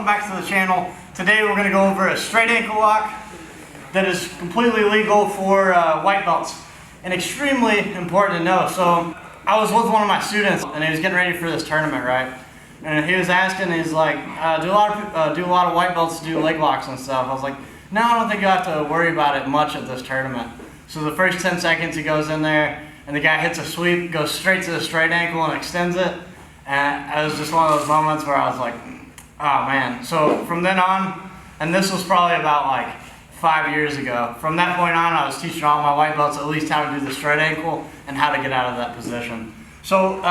welcome back to the channel. Today we're going to go over a straight ankle lock that is completely legal for white belts and extremely important to know. So I was with one of my students and he was getting ready for this tournament, right? And he was asking, he's like, do a lot of white belts do leg locks and stuff? I was like, no, I don't think you have to worry about it much at this tournament. So the first 10 seconds he goes in there and the guy hits a sweep, goes straight to the straight ankle and extends it. And it was just one of those moments where I was like, oh man. So from then on, and this was probably about like 5 years ago, from that point on I was teaching all my white belts at least how to do the straight ankle and how to get out of that position. So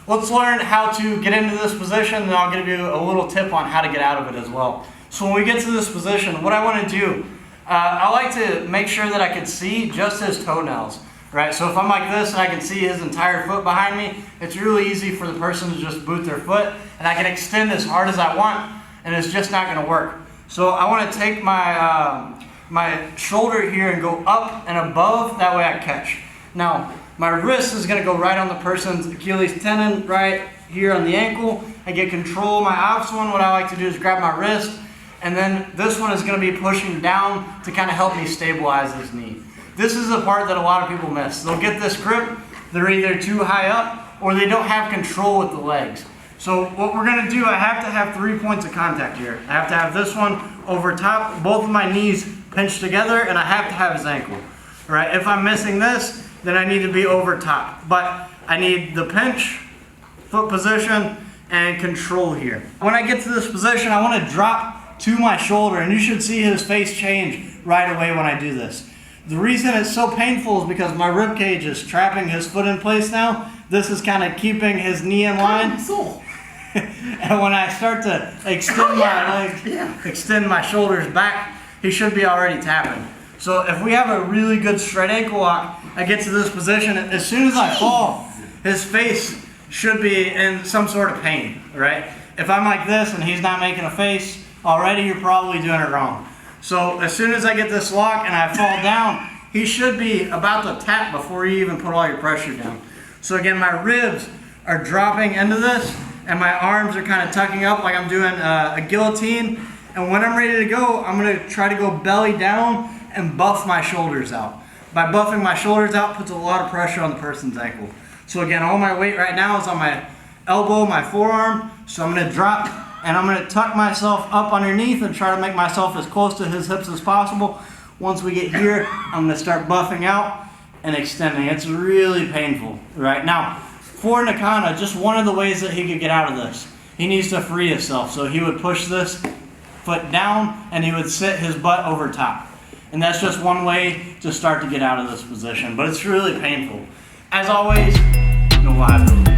let's learn how to get into this position, and I'll give you a little tip on how to get out of it as well. So when we get to this position, what I want to do, I like to make sure that I can see just his toenails. Right, so if I'm like this and I can see his entire foot behind me, it's really easy for the person to just boot their foot, and I can extend as hard as I want, and it's just not going to work. So I want to take my my shoulder here and go up and above, that way I catch. Now, my wrist is going to go right on the person's Achilles tendon, right here on the ankle. I get control of my opposite one. What I like to do is grab my wrist, and then this one is going to be pushing down to kind of help me stabilize this knee. This is the part that a lot of people miss. They'll get this grip, they're either too high up or they don't have control with the legs. So what we're going to do, I have to have 3 points of contact here. I have to have this one over top, both of my knees pinched together, and I have to have his ankle. All right, if I'm missing this, then I need to be over top. But I need the pinch, foot position, and control here. When I get to this position, I want to drop to my shoulder, and you should see his face change right away when I do this. The reason it's so painful is because my rib cage is trapping his foot in place now. This is kind of keeping his knee in line. And when I start to extend my legs, extend my shoulders back, he should be already tapping. So if we have a really good straight ankle lock, I get to this position, as soon as I fall, his face should be in some sort of pain, right? If I'm like this and he's not making a face, already you're probably doing it wrong. So as soon as I get this lock and I fall down, he should be about to tap before you even put all your pressure down. So again, my ribs are dropping into this and my arms are kind of tucking up like I'm doing a guillotine. And when I'm ready to go, I'm going to try to go belly down and buff my shoulders out. By buffing my shoulders out puts a lot of pressure on the person's ankle. So again, all my weight right now is on my elbow, my forearm. So I'm going to drop and I'm going to tuck myself up underneath and try to make myself as close to his hips as possible. Once we get here, I'm going to start buffing out and extending. It's really painful. Right now, for Nakana, just one of the ways that he could get out of this, he needs to free himself. So he would push this foot down and he would sit his butt over top. And that's just one way to start to get out of this position. But it's really painful. As always, no liability.